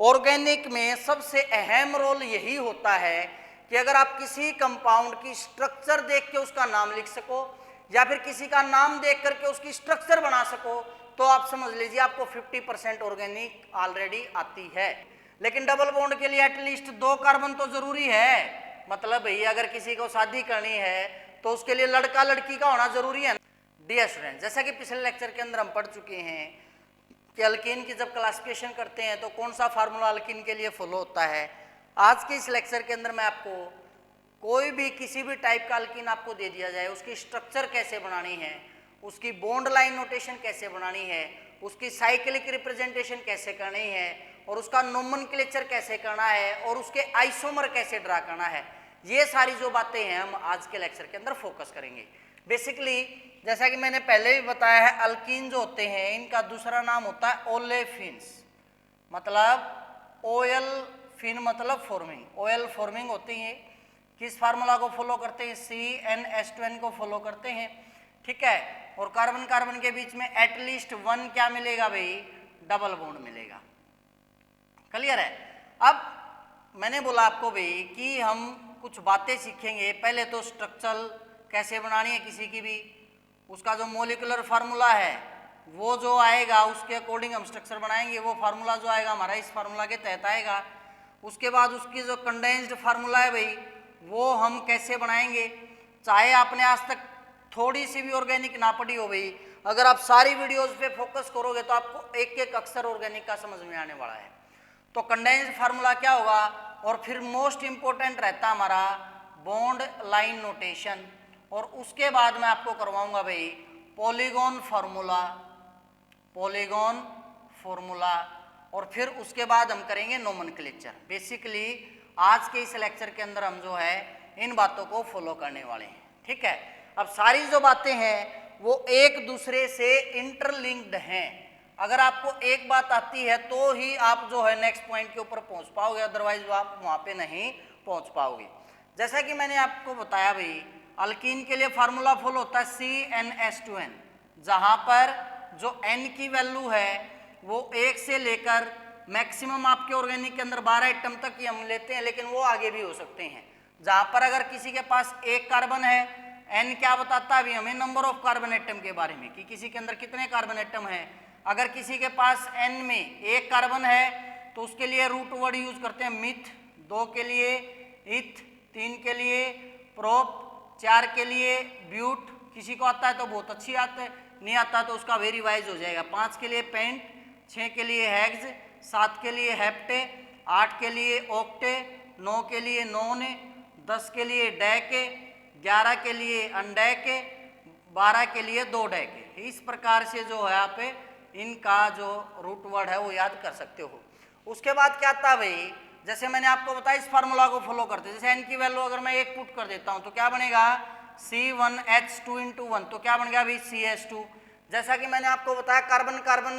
Organic में सबसे अहम रोल यही होता है कि अगर आप किसी कंपाउंड की स्ट्रक्चर देख के उसका नाम लिख सको या फिर किसी का नाम देख करके उसकी स्ट्रक्चर बना सको तो आप समझ लीजिए आपको 50% ऑर्गेनिक ऑलरेडी आती है। लेकिन डबल बॉन्ड के लिए एटलीस्ट 2 कार्बन तो जरूरी है। मतलब भाई अगर किसी को शादी करनी है तो उसके लिए लड़का लड़की का होना जरूरी है। डियर स्टूडेंट, जैसा कि पिछले लेक्चर के अंदर हम पढ़ चुके हैं कि अल्कीन की जब क्लासिफिकेशन करते हैं तो कौन सा फार्मूला अल्कीन के लिए फॉलो होता है। आज के इस लेक्चर के अंदर मैं आपको कोई भी किसी भी टाइप का अल्कीन आपको दे दिया जाए, उसकी स्ट्रक्चर कैसे बनानी है, उसकी बॉन्ड लाइन नोटेशन कैसे बनानी है, उसकी साइक्लिक रिप्रेजेंटेशन कैसे करनी है और उसका नोमेनक्लेचर कैसे करना है और उसके आइसोमर कैसे ड्रा करना है, ये सारी जो बातें हैं हम आज के लेक्चर के अंदर फोकस करेंगे। बेसिकली जैसा कि मैंने पहले भी बताया है, अल्कीन जो होते हैं इनका दूसरा नाम होता है ओलेफिन्स, मतलब ओयल फिन मतलब फॉर्मिंग, ओयल फॉर्मिंग होती है। किस फार्मूला को फॉलो करते हैं? CnH2n को फॉलो करते हैं, ठीक है। और कार्बन कार्बन के बीच में एटलीस्ट 1 क्या मिलेगा भाई? डबल बॉन्ड मिलेगा। क्लियर है? अब मैंने बोला आपको भाई कि हम कुछ बातें सीखेंगे। पहले तो स्ट्रक्चर कैसे बनानी है किसी की भी, उसका जो मोलिकुलर फार्मूला है वो जो आएगा उसके अकॉर्डिंग हम स्ट्रक्चर बनाएंगे। वो फार्मूला जो आएगा हमारा इस फार्मूला के तहत आएगा। उसके बाद उसकी जो कंडेंस्ड फार्मूला है भाई वो हम कैसे बनाएंगे, चाहे आपने आज तक थोड़ी सी भी ऑर्गेनिक ना पढ़ी हो भाई, अगर आप सारी वीडियोस पे फोकस करोगे तो आपको एक एक अक्षर ऑर्गेनिक का समझ में आने वाला है। तो कंडेंस्ड फार्मूला क्या होगा, और फिर मोस्ट इंपॉर्टेंट रहता हमारा बॉन्ड लाइन नोटेशन, और उसके बाद मैं आपको करवाऊंगा भाई पॉलीगॉन फार्मूला, पॉलीगॉन फार्मूला, और फिर उसके बाद हम करेंगे नोमेनक्लेचर। बेसिकली आज के इस लेक्चर के अंदर हम जो है इन बातों को फॉलो करने वाले हैं, ठीक है। अब सारी जो बातें हैं वो एक दूसरे से इंटरलिंक्ड हैं। अगर आपको एक बात आती है तो ही आप जो है नेक्स्ट पॉइंट के ऊपर पहुंच पाओगे, अदरवाइज आप वहां पे नहीं पहुंच पाओगे। जैसा कि मैंने आपको बताया भाई अल्कीन के लिए फार्मूला फॉलो होता है CnH2n, जहां पर जो n की वैल्यू है वो 1 से लेकर मैक्सिमम आपके ऑर्गेनिक के अंदर 12 एटम तक ही हम लेते हैं, लेकिन वो आगे भी हो सकते हैं। जहां पर अगर किसी के पास 1 कार्बन है, n क्या बताता है अभी हमें? नंबर ऑफ कार्बन एटम के बारे में, कि किसी के अंदर कितने कार्बन एटम है। अगर किसी के पास n में 1 कार्बन है तो उसके लिए रूट वर्ड यूज करते हैं मिथ, 2 के लिए इथ, 3 के लिए प्रोप, 4 के लिए ब्यूट, किसी को आता है तो बहुत अच्छी आता है, नहीं आता तो उसका वेरी वाइज हो जाएगा। 5 के लिए पेंट, 6 के लिए हेक्स, 7 के लिए हेप्टे, 8 के लिए ऑक्टे, 9 के लिए नॉन, 10 के लिए डैके, 11 के लिए अनडैके, 12 के लिए 2 डैके। इस प्रकार से जो है आप इनका जो रूट वर्ड है वो याद कर सकते हो। उसके बाद क्या आता है भाई, जैसे मैंने आपको बताया इस फार्मूला को फॉलो करते हैं। जैसे n की वैल्यू अगर मैं 1 पुट कर देता हूं तो क्या बनेगा? C1H2 × 1, तो क्या बन गया भाई? CH2। जैसा कि मैंने आपको बताया कार्बन कार्बन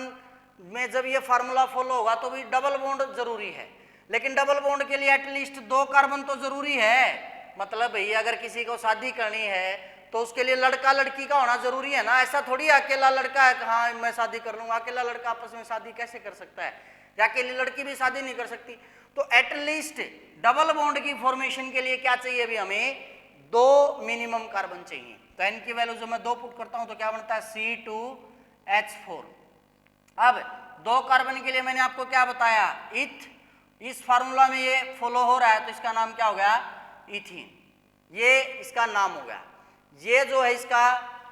में जब ये फार्मूला फॉलो होगा तो भी डबल बॉन्ड जरूरी है, लेकिन डबल बॉन्ड के लिए एटलीस्ट 2 कार्बन तो जरूरी है। मतलब भाई अगर किसी को शादी करनी है तो उसके लिए लड़का लड़की का होना जरूरी है ना। ऐसा थोड़ी अकेला लड़का है हाँ मैं शादी कर लूंगा, अकेला लड़का आपस में शादी कैसे कर सकता है, या अकेली लड़की भी शादी नहीं कर सकती। तो एटलीस्ट डबल बॉन्ड की फॉर्मेशन के लिए क्या चाहिए भी? हमें 2 मिनिमम कार्बन चाहिए। तो n की वैल्यू जो मैं 2 पुट करता हूं तो क्या बनता है? C2H4। अब 2 कार्बन के लिए मैंने आपको क्या बताया? इथ। इस फार्मूला में ये फॉलो हो रहा है तो इसका नाम क्या हो गया? इथीन। ये इसका नाम हो गया, ये जो है इसका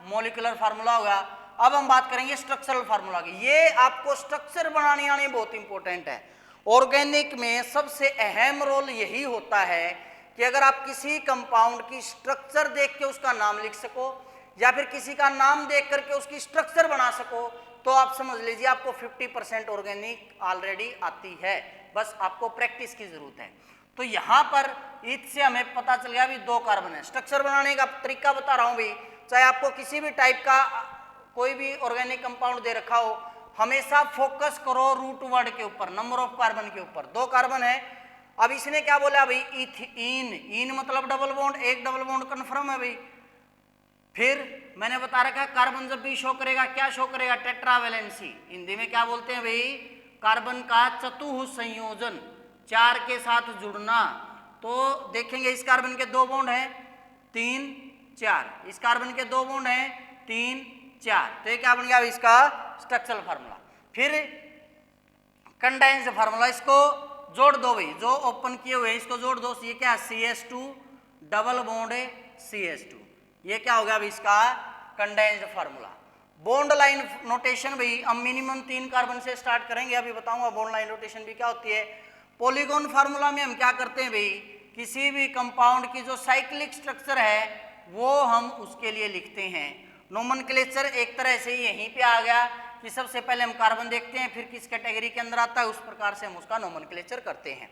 मोलिकुलर फार्मूला होगा। अब हम बात करेंगे स्ट्रक्चरल फार्मूला की। ये आपको स्ट्रक्चर बनाने आनी बहुत इंपॉर्टेंट है। ऑर्गेनिक में सबसे अहम रोल यही होता है कि अगर आप किसी कंपाउंड की स्ट्रक्चर देख के उसका नाम लिख सको या फिर किसी का नाम देख करके उसकी स्ट्रक्चर बना सको तो आप समझ लीजिए आपको 50% ऑर्गेनिक ऑलरेडी आती है। बस आपको प्रैक्टिस की जरूरत है। तो यहां पर ईथ से हमें पता चल गया भी 2 कार्बन है। स्ट्रक्चर बनाने का तरीका बता रहा हूं भी, चाहे आपको किसी भी टाइप का कोई भी ऑर्गेनिक कंपाउंड दे रखा हो, हमेशा फोकस करो रूट वर्ड के ऊपर, नंबर ऑफ कार्बन के ऊपर। 2 कार्बन है। अब इसने क्या बोला भाई? इथीन। इन मतलब double bond, 1 double bond confirm है भाई। फिर मैंने बता रखा कार्बन जब भी शो करेगा क्या शो करेगा? टेट्रावैलेंसी। हिंदी में क्या बोलते हैं भाई? कार्बन का चतुः संयोजन, 4 के साथ जुड़ना, तो देखेंगे इस कार्बन के 2 बॉन्ड हैं 3 4, इस कार्बन के 2 बॉन्ड हैं 3 4, तो ये क्या बन गया इसका स्ट्रक्चरल फार्मूला। फिर कंडेंस्ड फार्मूला, इसको जोड़ दो भाई, जो ओपन किए हुए इसको जोड़ दो, ये क्या CH2 डबल बॉन्ड है CH2, ये क्या हो गया अभी इसका condensed formula. Bond line notation भाई हम मिनिमम 3 कार्बन से स्टार्ट करेंगे, अभी बताऊंगा बॉन्ड लाइन नोटेशन भी क्या होती है। पॉलीगॉन फार्मूला में हम क्या करते हैं भाई, किसी भी कंपाउंड की जो साइक्लिक स्ट्रक्चर है वो हम उसके लिए लिखते हैं। नोमेनक्लेचर एक तरह से यहीं पे आ गया कि सबसे पहले हम कार्बन देखते हैं, फिर किस कैटेगरी के अंदर आता है, उस प्रकार से हम उसका नोमेनक्लेचर करते हैं।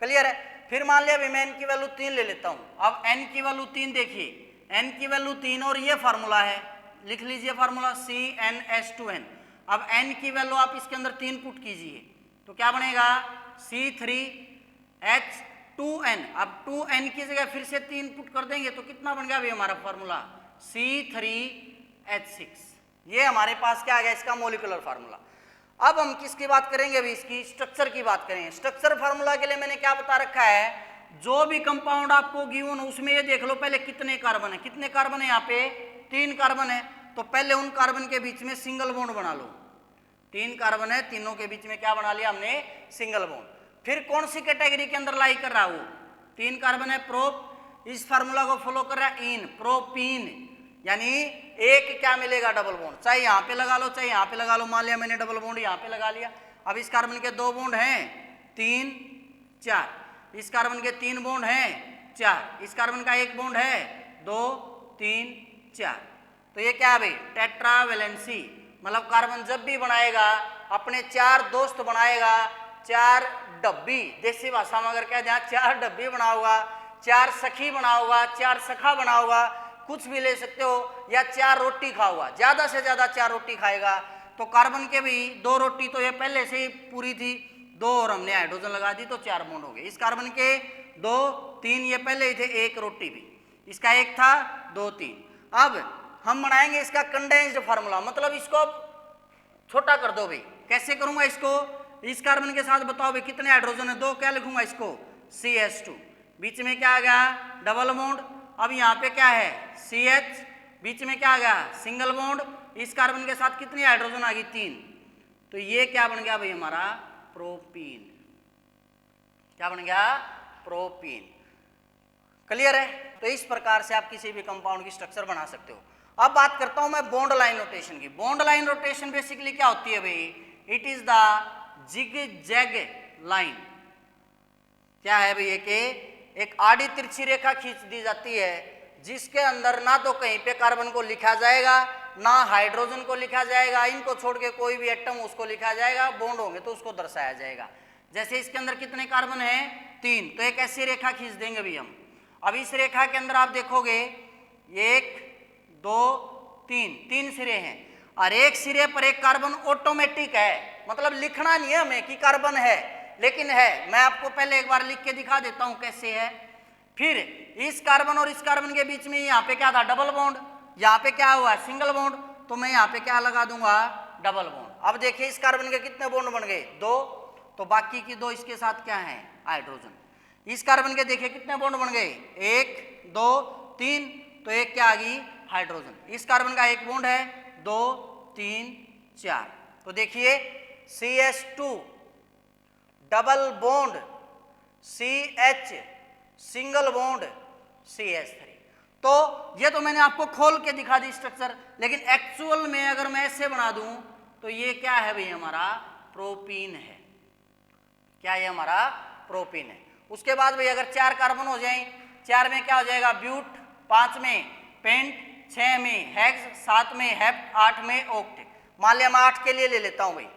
क्लियर है। फिर मान लिया भाई मैं n की वैल्यू 3 ले लेता हूं। अब n की वैल्यू 3 देखिए, n की वैल्यू 3 और ये फार्मूला है, लिख लीजिए फार्मूला CnH2n। अब n की वैल्यू आप इसके अंदर 3 पुट कीजिए तो क्या बनेगा C3H2n। अब 2n की जगह फिर से 3 पुट कर देंगे तो कितना बन गया भाई हमारा फार्मूला C3H6। ये हमारे पास क्या आ गया इसका मोलिकुलर फार्मूला। अब हम किसकी बात करेंगे अभी, इसकी स्ट्रक्चर की बात करेंगे। स्ट्रक्चर फार्मूला के लिए मैंने क्या बता रखा है, जो भी कंपाउंड आपको गिवन हो उसमें ये देख लो पहले कितने कार्बन है, कितने कार्बन है यहाँ पे 3 कार्बन है, तो पहले उन कार्बन के बीच में सिंगल बॉन्ड बना लो। 3 कार्बन है, तीनों के बीच में क्या बना लिया हमने सिंगल बॉन्ड। फिर कौन सी कैटेगरी के अंदर लाई कर रहा वो 3 कार्बन है प्रोप, इस फार्मूला को फॉलो कर रहा है इन प्रोपीन, यानी एक क्या मिलेगा डबल बॉन्ड, चाहे यहाँ पे लगा लो चाहे यहाँ पे लगा लो। मान लिया मैंने डबल बॉन्ड यहाँ पे लगा लिया। अब इस कार्बन के 2 बॉन्ड हैं 3 4, इस कार्बन के 3 बॉन्ड हैं 4, इस कार्बन का 1 बॉन्ड है 2 3 4, तो ये क्या है भाई टेट्रावेलेंसी। मतलब कार्बन जब भी बनाएगा अपने 4 दोस्त बनाएगा, 4 डब्बी, देसी भाषा में अगर क्या जहाँ 4 डब्बी बनाओगा, 4 सखी बनाओगा, 4 सखा बनाओगा, कुछ भी ले सकते हो, या 4 रोटी खाओगा, ज्यादा से ज्यादा 4 रोटी खाएगा। तो कार्बन के भी 2 रोटी तो ये पहले से ही पूरी थी, 2 और हमने हाइड्रोजन लगा दी तो 4 बॉन्ड हो गए। इस कार्बन के 2 3 ये पहले ही थे, 1 रोटी भी, इसका 1 था 2 3। अब हम बनाएंगे इसका कंडेंस्ड फार्मूला, मतलब इसको छोटा कर दो भाई। कैसे करूंगा इसको, इस कार्बन के साथ बताओ भाई कितने हाइड्रोजन है 2, क्या लिखूंगा इसको CH2, बीच में क्या आ गया डबल बॉन्ड। अब यहाँ पे क्या है CH, बीच में क्या आ गया सिंगल बॉन्ड, इस कार्बन के साथ कितनी हाइड्रोजन आ गई 3, तो ये क्या बन गया भाई हमारा प्रोपीन। क्या बन गया प्रोपीन। क्लियर है। तो इस प्रकार से आप किसी भी कंपाउंड की स्ट्रक्चर बना सकते हो। अब बात करता हूं मैं बॉन्ड लाइन रोटेशन की। बॉन्ड लाइन रोटेशन बेसिकली क्या होती है भाई, it is the zig zag line. क्या है भाई, एक आड़ी तिरछी रेखा खींच दी जाती है जिसके अंदर ना तो कहीं पे कार्बन को लिखा जाएगा ना हाइड्रोजन को लिखा जाएगा, इनको छोड़ के कोई भी एटम उसको लिखा जाएगा, बॉन्ड होंगे तो उसको दर्शाया जाएगा। जैसे इसके अंदर कितने कार्बन हैं 3, तो एक ऐसी रेखा खींच देंगे भी हम। अब इस रेखा के अंदर आप देखोगे 1 2 3 सिरे हैं और एक सिरे पर एक कार्बन ऑटोमेटिक है, मतलब लिखना नहीं है हमें कि कार्बन है, लेकिन है। मैं आपको पहले एक बार लिख के दिखा देता हूं कैसे है। फिर इस कार्बन और इस कार्बन के बीच में यहाँ पे क्या था डबल बॉन्ड, यहाँ पे क्या हुआ सिंगल बॉन्ड, तो मैं यहाँ पे क्या लगा दूंगा डबल बॉन्ड। अब देखिए इस कार्बन के कितने बॉन्ड बन गए 2, तो बाकी की 2 इसके साथ क्या है हाइड्रोजन। इस कार्बन के देखिए कितने बॉन्ड बन गए 1 2 3, तो एक क्या आ गई हाइड्रोजन। इस कार्बन का 1 बॉन्ड है 2 3 4, तो देखिए CH2 double bond CH single bond CH3। तो ये तो मैंने आपको खोल के दिखा दी स्ट्रक्चर, लेकिन एक्चुअल में अगर मैं ऐसे बना दूं तो ये क्या है भाई हमारा प्रोपीन है। क्या ये हमारा प्रोपीन है। उसके बाद भाई अगर 4 कार्बन हो जाएं, 4 में क्या हो जाएगा ब्यूट, 5 में पेंट, 6 में हेक्स, 7 में हेप्ट, 8 में ऑक्ट। मान लिया मैं 8 के लिए ले लेता हूं भाई,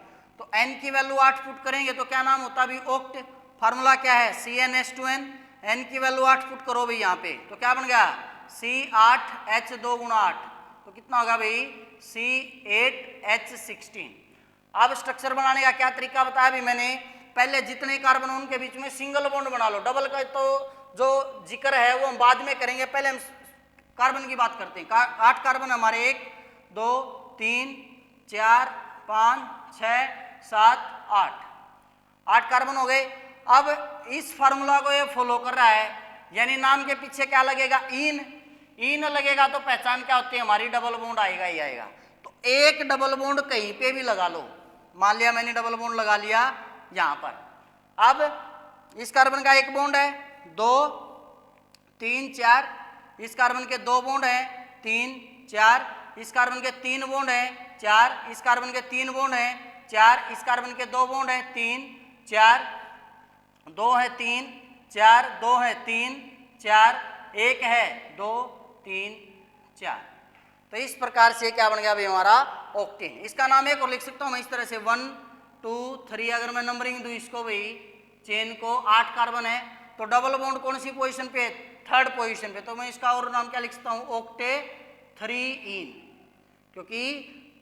तो n की वैल्यू 8 पुट करेंगे तो क्या नाम होता है ऑक्ट। फार्मूला क्या है CnH2n, n की वैल्यू 8 पुट करो भाई यहाँ पे, तो क्या बन गया C8H2 × 8, तो कितना होगा भाई C8H16। अब स्ट्रक्चर बनाने का क्या तरीका बताया भी मैंने, पहले जितने कार्बन उनके बीच में सिंगल बॉन्ड बना लो। डबल का तो जो जिक्र है वो हम बाद में करेंगे, पहले हम कार्बन की बात करते हैं। 8 कार्बन हमारे 1 2 3 4 5 6 7 8, 8 कार्बन हो गए। अब इस फार्मूला को ये फॉलो कर रहा है, यानी नाम के पीछे क्या लगेगा, इन। इन लगेगा तो पहचान क्या होती है हमारी, डबल बॉन्ड आएगा ही आएगा। तो एक डबल बॉन्ड कहीं पे भी लगा लो, मान लिया मैंने डबल बॉन्ड लगा लिया यहां पर। अब इस कार्बन का एक बॉन्ड है, 2 3 4, इस कार्बन के 2 बॉन्ड हैं, 3 4, इस कार्बन के 3 बॉन्ड हैं, 4, इस कार्बन के 3 बॉन्ड हैं, 4, इस कार्बन के 2 बॉन्ड हैं, 3 4, 2 है 3 4, 2 है 3 4, 1 है 2 3 4। तो इस प्रकार से क्या बन गया भाई हमारा ऑक्टेन। इसका नाम एक और लिख सकता हूं मैं इस तरह से 1 2 3, अगर मैं नंबरिंग दूं इसको भाई, चेन को 8 कार्बन है, तो डबल बॉन्ड कौन सी पोजीशन पे है, 3rd पोजीशन पे। तो मैं इसका और नाम क्या लिख सकता हूं, ऑक्टे 3 इन, क्योंकि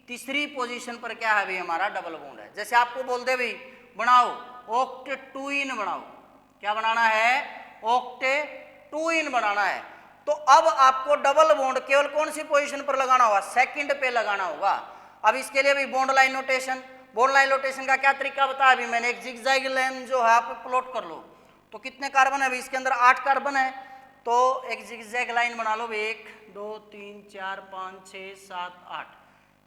तीसरी पोजीशन पर क्या है भाई हमारा डबल बॉन्ड है। जैसे आपको बोल दे भाई बनाओ ऑक्टे 2 इन बनाओ, क्या बनाना है, ऑक्टे 2 इन बनाना है। तो अब आपको डबल बॉन्ड केवल कौन सी पोजीशन पर लगाना होगा, 2nd पे लगाना होगा। अब इसके लिए भी bond line notation, bond line notation का क्या तरीका बताया अभी मैंने, एक जिगजैग लाइन जो है आप प्लॉट कर लो। तो कितने कार्बन है अभी इसके अंदर, 8 कार्बन है, तो एक जिगजैग लाइन बना लो, 1 2 3 4 5 6 7 8,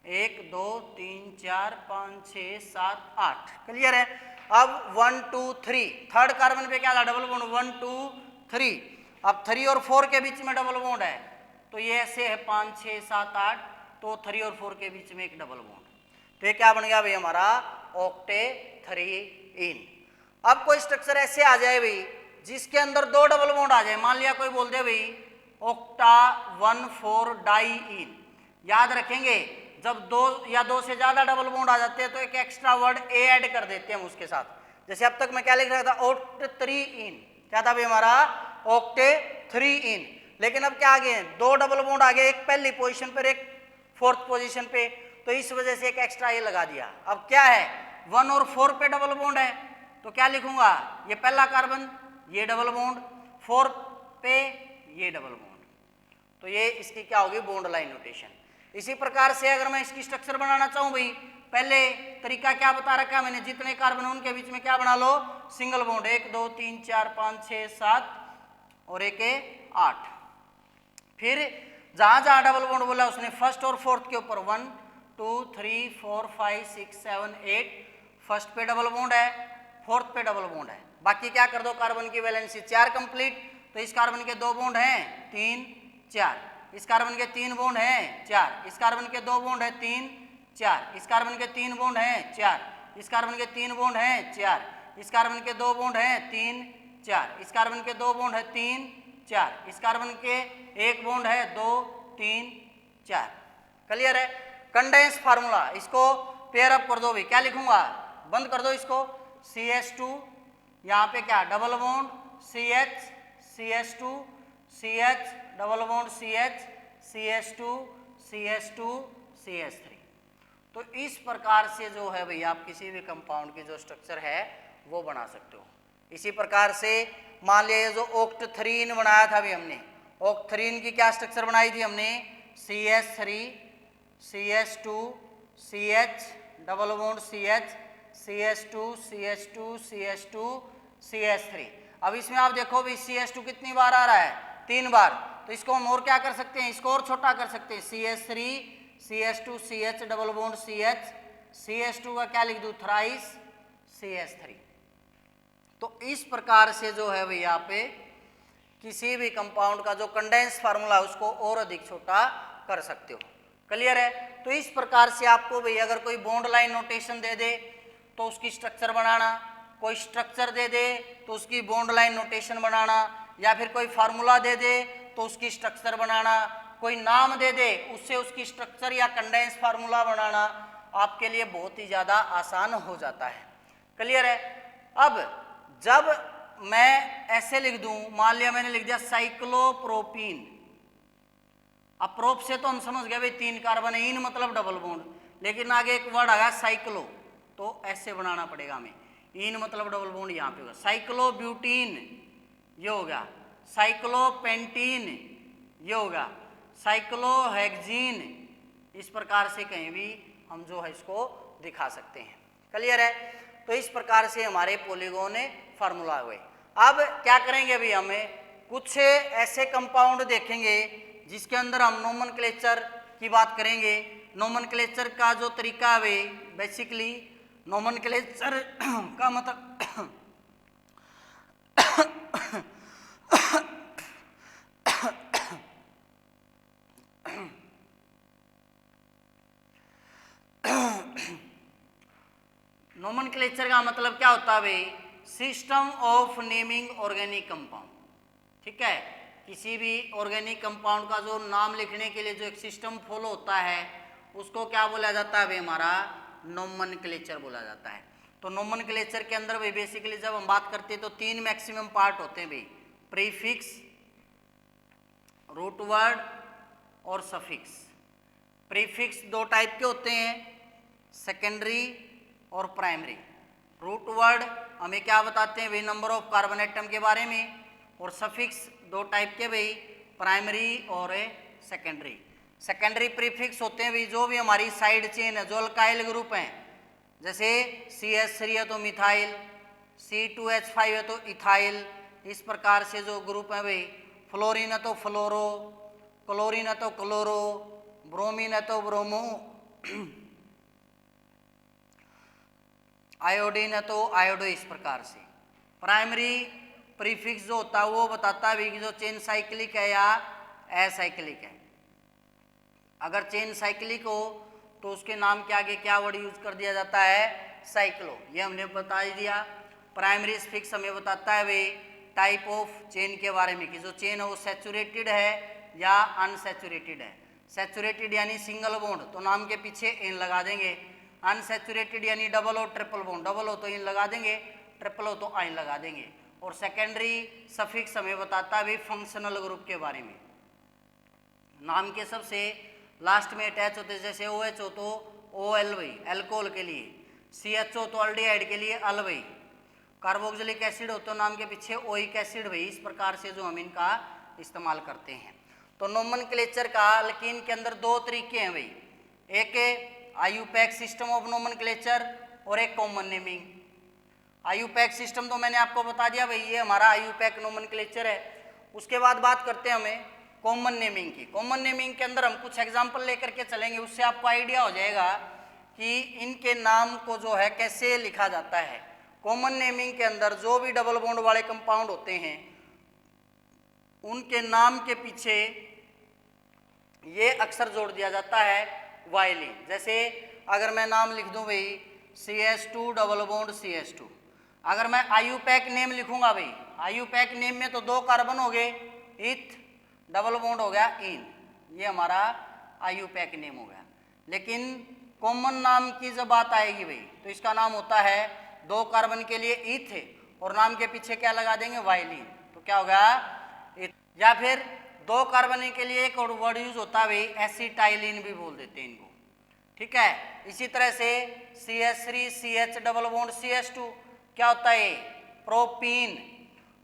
1 2 3 4 5 6 7 8, क्लियर है। अब 1 2 3, 3rd कार्बन पे क्या था, डबल बॉन्ड 1 2 3। अब 3 और 4 के बीच में डबल बॉन्ड है, तो ये ऐसे है 5 6 7 8, तो 3 और 4 के बीच में एक डबल बॉन्ड, तो ये क्या बन गया भाई हमारा ऑक्टे 3 इन। अब कोई स्ट्रक्चर ऐसे आ जाए भाई जिसके अंदर 2 डबल बॉन्ड आ जाए, मान लिया कोई बोल दे भाई ऑक्टा 1,4 डाई इन। याद रखेंगे जब 2 या 2 से ज्यादा डबल बॉन्ड आ जाते हैं तो एक एक्स्ट्रा वर्ड ए ऐड कर देते हैं हम उसके साथ। जैसे अब तक मैं क्या लिख रहा था, ऑक्टे 3 इन, क्या था भाई हमारा ऑक्टे 3 इन। लेकिन अब क्या आ गए, 2 डबल बॉन्ड आ गए, एक पहली पोजीशन पर एक 4th पोजीशन पे, तो इस वजह से एक एक्स्ट्रा ये लगा दिया। अब क्या है, 1 और 4 पे डबल बॉन्ड है, तो क्या लिखूंगा, ये पहला कार्बन, ये डबल बॉन्ड, 4 पे ये डबल बॉन्ड, तो ये इसकी क्या होगी बॉन्ड लाइन नोटेशन। इसी प्रकार से अगर मैं इसकी स्ट्रक्चर बनाना चाहूं भाई, पहले तरीका क्या बता रखा मैंने, जितने कार्बन है उनके बीच में क्या बना लो, सिंगल बॉन्ड, 1 2 3 4 5 6 7 और 1 8। फिर जहां जहां डबल बॉन्ड बोला उसने फर्स्ट और फोर्थ के ऊपर 1 2 3 4 5 6 7 8, फर्स्ट पे डबल बॉन्ड है, फोर्थ पे डबल बॉन्ड है। बाकी क्या कर दो, कार्बन की वैलेंसी 4 कंप्लीट, तो इस कार्बन के 2 बॉन्ड हैं 3 4, इस कार्बन के 3 बॉन्ड हैं 4, इस कार्बन के 2 बॉन्ड है 3 4, इस कार्बन के 3 बॉन्ड हैं 4, इस कार्बन के 3 बॉन्ड हैं 4, इस कार्बन के 2 बॉन्ड हैं 3 4, इस कार्बन के 2 बॉन्ड है 3 4, इस कार्बन के 1 बॉन्ड है 2 3 4, क्लियर है। कंडेंस फार्मूला, इसको पेयर अप कर दो भाई, क्या लिखूंगा, बंद कर दो इसको, CH2, यहाँ पे क्या double bond CH CH2 CH double bond CH CH2 CH2 CH3। तो इस प्रकार से जो है भाई आप किसी भी कंपाउंड की जो स्ट्रक्चर है वो बना सकते हो। इसी प्रकार से मान लिया जो ऑक्ट 3 बनाया था अभी हमने, ऑक्ट 3 की क्या स्ट्रक्चर बनाई थी हमने, CH3 CH2 CH double bond CH CH2 CH2 CH2 CH3। अब इसमें आप देखो भी CH2 कितनी बार आ रहा है, 3 बार, तो इसको हम और क्या कर सकते हैं, इसको और छोटा कर सकते हैं, CH3 CH2 CH double bond CH CH2 का क्या लिख दूं, थ्राइस CH3। तो इस प्रकार से जो है भैया पे किसी भी कंपाउंड का जो कंडेंस फार्मूला उसको और अधिक छोटा कर सकते हो, क्लियर है। तो इस प्रकार से आपको भैया अगर कोई बॉन्ड लाइन नोटेशन दे दे तो उसकी स्ट्रक्चर बनाना, कोई स्ट्रक्चर दे दे तो उसकी बॉन्ड लाइन नोटेशन बनाना, या फिर कोई फार्मूला दे दे तो उसकी स्ट्रक्चर बनाना, कोई नाम दे दे उससे उसकी स्ट्रक्चर या कंडेंस फार्मूला बनाना आपके लिए बहुत ही ज़्यादा आसान हो जाता है, क्लियर है। अब जब मैं ऐसे लिख दूं, मान लिया मैंने लिख दिया साइक्लोप्रोपीन, अब प्रोप से तो हम समझ गए भाई 3 कार्बन है, इन मतलब डबल बॉन्ड, लेकिन आगे एक वर्ड आया साइक्लो, तो ऐसे बनाना पड़ेगा हमें, इन मतलब डबल बॉन्ड यहाँ पे होगा, साइक्लोब्यूटीन ये होगा, साइक्लोपेंटीन ये होगा, साइक्लोहेक्जीन, इस प्रकार से कहीं भी हम जो है इसको दिखा सकते हैं, क्लियर है। तो इस प्रकार से हमारे पॉलीगॉन फार्मूला हुए। अब क्या करेंगे, अभी हमें कुछ ऐसे कंपाउंड देखेंगे जिसके अंदर हम नोमेनक्लेचर की बात करेंगे। नोमेनक्लेचर का जो तरीका है बेसिकली नोमेनक्लेचर का मतलब नोमेनक्लेचर का मतलब क्या होता है भाई, system of naming organic compound. ठीक है, किसी भी ऑर्गेनिक कंपाउंड का जो नाम लिखने के लिए जो एक सिस्टम फॉलो होता है उसको क्या बोला जाता है भाई, हमारा नोमेनक्लेचर बोला जाता है। तो नोमेनक्लेचर के अंदर भाई बेसिकली जब हम बात करते हैं तो 3 मैक्सिमम पार्ट होते हैं भाई, प्रीफिक्स, रूट वर्ड और सफिक्स। प्रीफिक्स 2 टाइप के होते हैं, सेकेंडरी और प्राइमरी। रूट वर्ड हमें क्या बताते हैं भाई, नंबर ऑफ कार्बन एटम के बारे में। और सफिक्स 2 टाइप के भाई, प्राइमरी और सेकेंडरी। सेकेंडरी प्रीफिक्स होते हैं भाई जो भी हमारी साइड चेन है, जो अल्काइल ग्रुप हैं, जैसे CH3 है तो मिथाइल, C2H5 है तो इथाइल। इस प्रकार से जो ग्रुप है भाई, फ्लोरीन है तो फ्लोरो, क्लोरीन है तो क्लोरो, ब्रोमीन है तो ब्रोमो, आयोडीन है तो आयोडो। इस प्रकार से प्राइमरी प्रीफिक्स जो होता है वो बताता है कि जो चेन साइक्लिक है या एसाइक्लिक है। अगर चेन साइक्लिक हो तो उसके नाम के आगे क्या वर्ड यूज कर दिया जाता है, साइक्लो। ये हमने बता दिया। प्राइमरी सफिक्स हमें बताता है भाई टाइप ऑफ चेन के बारे में कि जो चेन है वो सैचुरेटेड है या अनसैचुरेटेड है। सैचुरेटेड यानी सिंगल बॉन्ड तो नाम के पीछे इन लगा देंगे, अनसैचुरेटेड यानी डबल और ट्रिपल बॉन्ड, डबल हो तो इन लगा देंगे, ट्रिपल हो तो आइन लगा देंगे। और सेकेंडरी सफिक्स हमें बताता है भाई फंक्शनल ग्रुप के बारे में, नाम के सबसे लास्ट में अटैच होते, जैसे OH हो तो OL भाई एल्कोहल के लिए, CH हो तो अल्डिहाइड के लिए अल भाई, कार्बोक्सिलिक एसिड हो तो नाम के पीछे ओइक एसिड भाई। इस प्रकार से जो हम इनका इस्तेमाल करते हैं। तो नोमेनक्लेचर का अल्कीन के अंदर 2 तरीके हैं भाई, एक आईयूपैक सिस्टम ऑफ नोमेनक्लेचर और एक कॉमन नेमिंग। आईयूपैक सिस्टम तो मैंने आपको बता दिया भाई, ये हमारा आईयूपैक नोमेनक्लेचर है। उसके बाद बात करते हैं हमें कॉमन नेमिंग की। कॉमन नेमिंग के अंदर हम कुछ एग्जांपल लेकर के चलेंगे, उससे आपको आइडिया हो जाएगा कि इनके नाम को जो है कैसे लिखा जाता है। कॉमन नेमिंग के अंदर जो भी डबल बॉन्ड वाले कंपाउंड होते हैं उनके नाम के पीछे ये अक्षर जोड़ दिया जाता है वाइलिन। जैसे अगर मैं नाम लिख दूं भाई CH2 डबल बॉन्ड CH2, अगर मैं आईयूपैक नेम लिखूंगा भाई, आईयूपैक नेम में तो 2 कार्बन हो गए, इथ डबल बॉन्ड हो गया इन, ये हमारा आईयूपैक नेम हो गया। लेकिन कॉमन नाम की जब बात आएगी भाई तो इसका नाम होता है 2 कार्बन के लिए इथ और नाम के पीछे क्या लगा देंगे, वाइलिन, तो क्या होगा इथ। या फिर 2 कार्बन के लिए एक और वर्ड यूज होता है भाई एसिटाइलिन भी बोल देते हैं इनको। ठीक है, इसी तरह से CH3 CH double bond CH2 क्या होता है, प्रोपीन।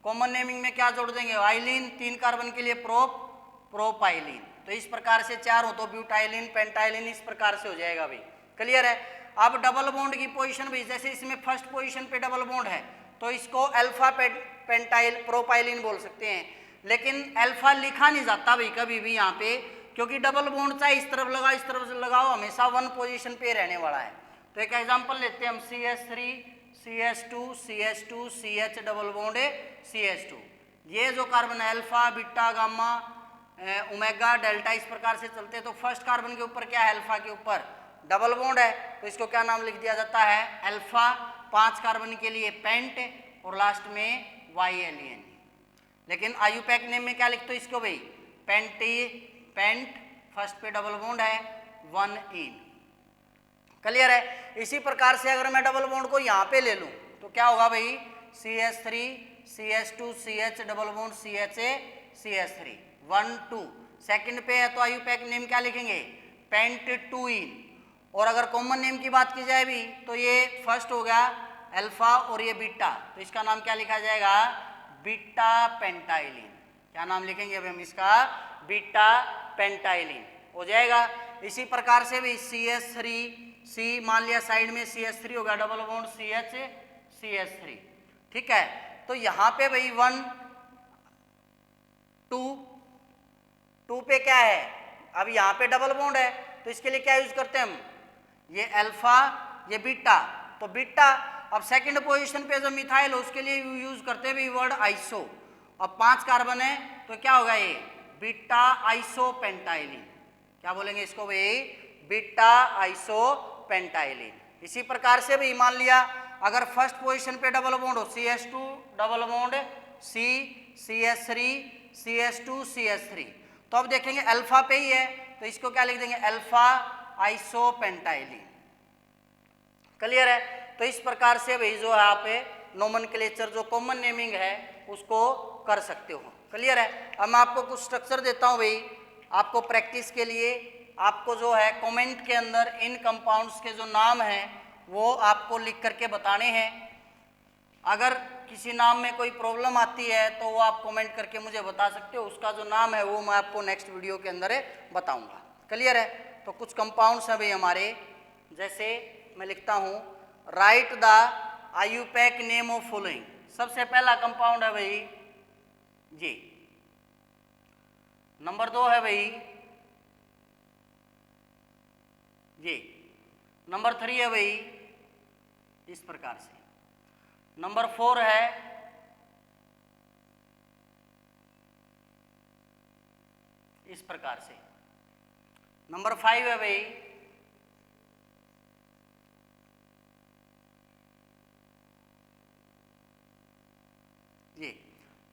कॉमन नेमिंग में क्या जोड़ देंगे, आइलिन, 3 कार्बन के लिए प्रोपाइलिन। तो इस प्रकार से 4 हो तो ब्यूटाइलिन, पेंटाइलिन, इस प्रकार से हो जाएगा भाई। क्लियर है। अब डबल बॉन्ड की पोजीशन भी, जैसे इसमें फर्स्ट पोजीशन पे डबल बॉन्ड है तो इसको अल्फा पेंटाइल प्रोपाइलिन बोल सकते हैं, लेकिन अल्फा लिखा नहीं जाता भाई कभी भी यहाँ पे, क्योंकि डबल बॉन्ड चाहे इस तरफ लगाओ इस तरफ लगाओ हमेशा 1 पोजीशन पे रहने वाला है। तो एक एग्जांपल लेते हैं हम, CH3 CH2 CH2 CH double bond CH2। ये जो कार्बन है alpha beta gamma omega delta इस प्रकार से चलते हैं। तो फर्स्ट कार्बन के ऊपर क्या है, अल्फा के ऊपर डबल बॉन्ड है तो इसको क्या नाम लिख दिया जाता है, अल्फा। 5 कार्बन के लिए पेंट और लास्ट में YLN। लेकिन आईयूपैक नेम में क्या लिखते हो इसको भाई, पेंट, फर्स्ट पे डबल बॉन्ड है 1 इन। क्लियर है। इसी प्रकार से अगर मैं डबल बॉन्ड को यहाँ पे ले लूँ तो क्या होगा भाई, CH3 CH2 CH double bond CH3 1 2। Second पे है तो आईयूपैक नेम क्या लिखेंगे, पेंट 2 इन। और अगर कॉमन नेम की बात की जाए भी तो ये फर्स्ट हो गया अल्फा और ये बीटा, तो इसका नाम क्या लिखा जाएगा, बीटा पेंटाइलिन। क्या नाम लिखेंगे अभी हम इसका, बीटा पेंटाइलिन हो जाएगा। इसी प्रकार से भी CH3 मान लिया साइड में CH3 होगा डबल बॉन्ड CH CH3। ठीक है, तो यहाँ पे भाई 1 2 पे क्या है, अब यहाँ पे डबल बॉन्ड है तो इसके लिए क्या यूज करते हैं हम, ये अल्फा ये बीटा, तो बीटा। अब सेकंड पोजीशन पे जो मिथाइल है उसके लिए यूज करते हैं भी वर्ड आइसो। अब 5 कार्बन है तो क्या होगा ये बीटा आइसोपेंटाइलिन। क्या बोलेंगे इसको भाई, बीटा आइसोपेंटाइलिन। इसी प्रकार से भी मान लिया अगर फर्स्ट पोजीशन पे डबल बॉन्ड हो CH2 double bond C CH3 CH2 CH3, तो अब देखेंगे अल्फा पे ही है तो इसको क्या लिख देंगे अल्फा आइसोपेंटाइलिन। क्लियर है, तो इस प्रकार से भाई जो है आप नोमेनक्लेचर जो कॉमन नेमिंग है उसको कर सकते हो। क्लियर है, अब मैं आपको कुछ स्ट्रक्चर देता हूं भाई आपको प्रैक्टिस के लिए। आपको जो है कमेंट के अंदर इन कंपाउंड्स के जो नाम हैं वो आपको लिख करके बताने हैं। अगर किसी नाम में कोई प्रॉब्लम आती है तो वो आप कमेंट करके मुझे बता सकते हो, उसका जो नाम है वो मैं आपको नेक्स्ट वीडियो के अंदर बताऊंगा। क्लियर है, तो कुछ कंपाउंड्स हैं भाई हमारे, जैसे मैं लिखता हूं right the IUPAC name of following. सबसे पहला कंपाउंड है भाई जी, नंबर 2 है भाई जी, नंबर 3 है भाई इस प्रकार से, नंबर 4 है इस प्रकार से, नंबर 5 है भाई जी,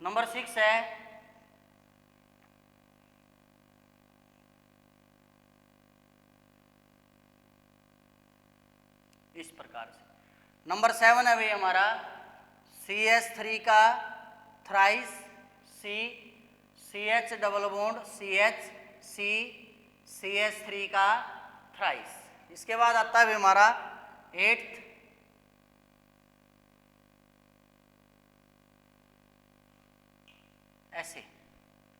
नंबर 6 है इस प्रकार से, नंबर 7 है भाई हमारा CH3 का thrice C CH double bond CH C CH3 का थ्राइस। इसके बाद आता है भाई हमारा 8th ऐसे।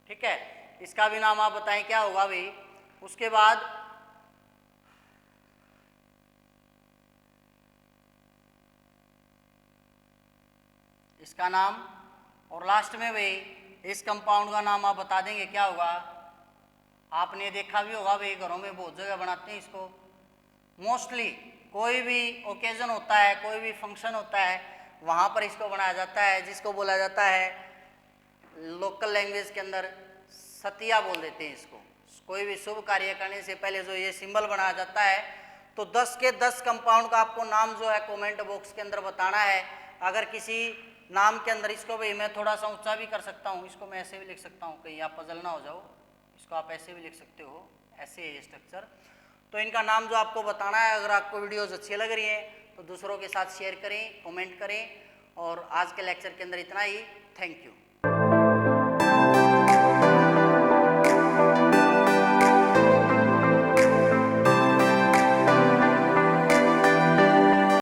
ठीक है, इसका भी नाम आप बताएं क्या होगा भाई। उसके बाद इसका नाम, और लास्ट में भाई इस कंपाउंड का नाम आप बता देंगे क्या होगा। आपने देखा भी होगा भाई घरों में बहुत जगह बनाते हैं इसको, मोस्टली कोई भी ओकेजन होता है कोई भी फंक्शन होता है वहाँ पर इसको बनाया जाता है, जिसको बोला जाता है लोकल लैंग्वेज के अंदर सतिया बोल देते हैं इसको। कोई भी शुभ कार्य करने से पहले जो ये सिंबल बनाया जाता है, तो 10 के 10 कंपाउंड का आपको नाम जो है कमेंट बॉक्स के अंदर बताना है। अगर किसी नाम के अंदर इसको भाई मैं थोड़ा सा ऊंचा भी कर सकता हूँ, इसको मैं ऐसे भी लिख सकता हूँ, कहीं आप पजल ना हो जाओ, इसको आप ऐसे भी लिख सकते हो, ऐसे है ये स्ट्रक्चर। तो इनका नाम जो आपको बताना है। अगर आपको वीडियोज़ अच्छी लग रही हैं तो दूसरों के साथ शेयर करें, कमेंट करें। और आज के लेक्चर के अंदर इतना ही। Thank you.